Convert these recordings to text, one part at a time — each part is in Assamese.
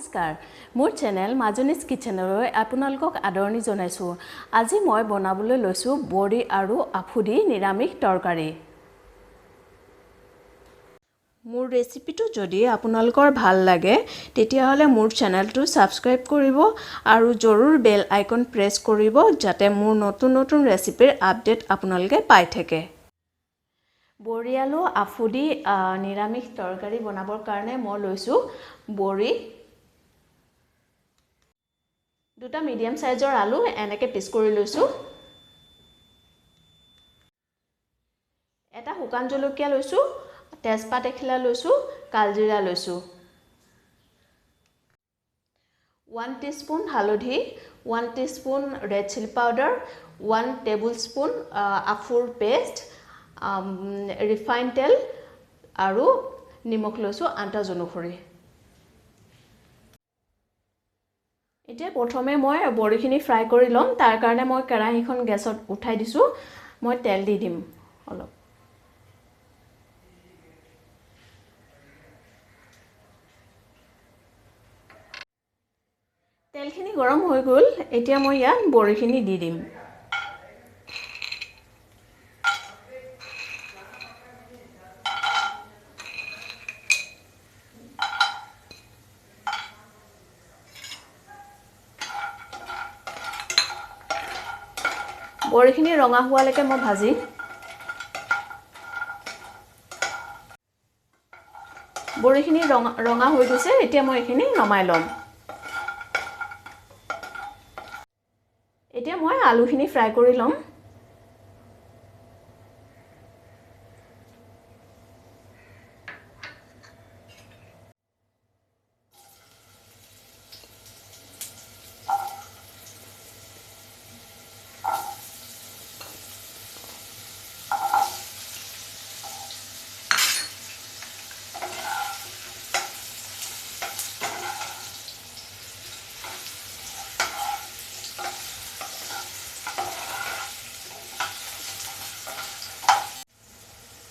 নমস্কাৰ মোৰ চেনেল মাজনীজ কিচেনলৈ আপোনালোকক আদৰণি জনাইছো আজি মই বনাবলৈ লৈছো বৰি আৰু আফুদি নিৰামিষ তৰকাৰী মোৰ ৰেচিপিটো যদি আপোনালোকৰ ভাল লাগে তেতিয়াহলে মোৰ চেনেলটো সাবস্ক্ৰাইব কৰিব আৰু জৰুৰ বেল আইকন প্ৰেছ কৰিব যাতে মোৰ নতুন নতুন ৰেচিপিৰ আপডেট আপোনালোকে পাই থাকে বৰি আলু আফুদি নিৰামিষ তৰকাৰী বনাবৰ কাৰণে মই লৈছো বৰি দুটা মিডিয়াম সাইজৰ আলু এনেকে পিস কৰি লৈছো এটা হুকান জলকীয়া লৈছো তেজপাত এখিলা লৈছো কালজিৰা লৈছো 1 টিস্পুন হালধি 1 teaspoon red chilli powder 1 tablespoon আফুৰ পেষ্ট ৰিফাইন তেল আৰু নিমখ লৈছো আটা জনুখৰি এতিয়া প্ৰথমে মই বৰিখিনি ফ্ৰাই কৰি লম তাৰ কাৰণে মই কেৰাহীখন গেছত উঠাই দিছো মই তেল দি দিম অলপ তেলখিনি গৰম হৈ গল এতিয়া মই ইয়াত বৰিখিনি দি দিম বৰিখিনি ৰঙা হোৱালৈকে মই ভাজি বৰিখিনি ৰঙা হৈ গৈছে এতিয়া মই এখিনি নমাই লম এতিয়া মই আলুখিনি ফ্ৰাই কৰি লম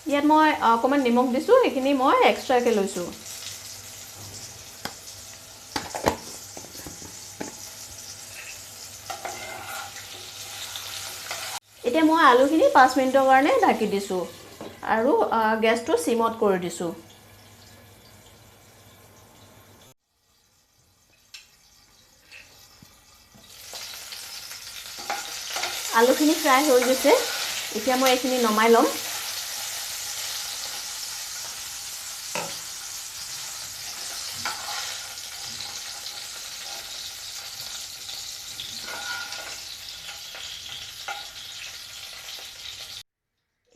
ইয়াত মই অকমান নিমখ দিছো এখিনি মই এক্সট্ৰাকে লৈছো এতিয়া মই আলুখিনি 5 মিনিটৰ কাৰণে ঢাকি দিছো আৰু গেছটো সিমত কৰি দিছো আলুখিনি ফ্ৰাই হৈ গৈছে এতিয়া মই এখিনি নমাই লম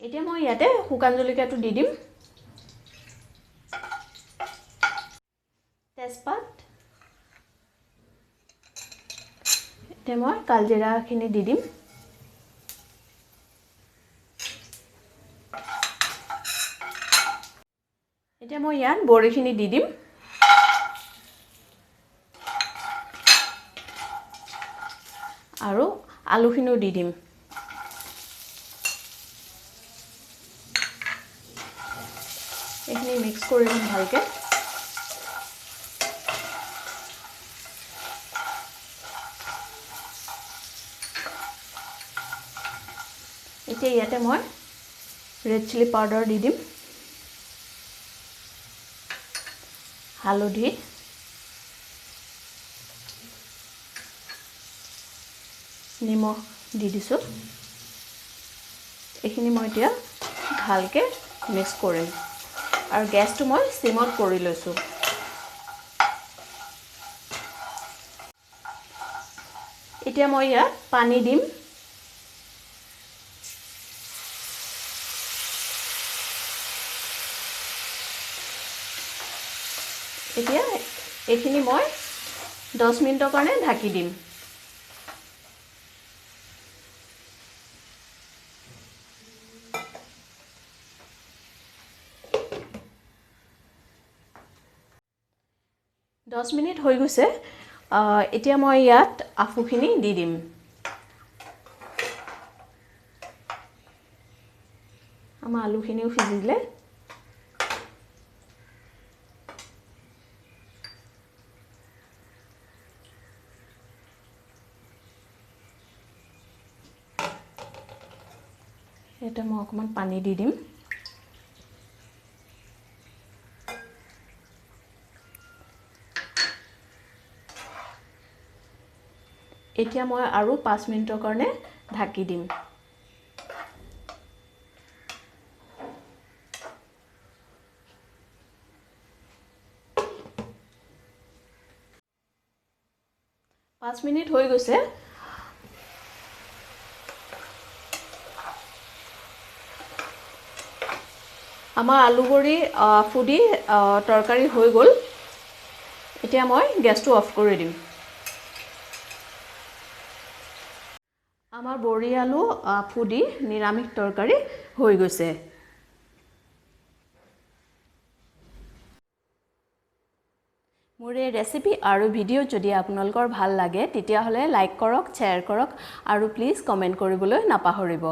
এতিয়া মই ইয়াতে হুকান জলকীয়াটো দি দিম তেজপাত এতিয়া মই কালজিৰাখিনি দি দিম এতিয়া মই ইয়াত বৰিখিনি দি দিম আৰু আলুখিনিও দি দিম এখিনি মিক্স কৰি লম ভালকে এতিয়া ইয়াতে মই ৰেড চিলি পাউডাৰ দি দিম হালধি নিমখ দি দিছো এখিনি মই এতিয়া ভালকে মিক্স কৰিম আৰু গেছটো মই সিমত কৰি লৈছো এতিয়া মই ইয়াত পানী দিম এতিয়া এখিনি মই 10 মিনিটৰ কাৰণে ঢাকি দিম দহ মিনিট হৈ গৈছে এতিয়া মই ইয়াত আফুখিনি দি দিম আমাৰ আলুখিনিও সিজিলে এটা মই অকমান পানী দি দিম এতিয়া মই আৰু 5 মিনিটৰ কাৰণে ঢাকি দিম 5 মিনিট হৈ গৈছে আমাৰ আলু বড়ি ফুডি তৰকাৰী হৈ গ'ল এতিয়া মই গেছটো অফ কৰি দিম আমাৰ বড়ি আলু ফুডি নিৰামিষ তৰকাৰী হৈ গৈছে মোৰ এই ৰেচিপি আৰু ভিডিঅ' যদি আপোনালোকৰ ভাল লাগে তেতিয়াহ'লে লাইক কৰক শ্বেয়াৰ কৰক আৰু প্লিজ কমেন্ট কৰিবলৈ নাপাহৰিব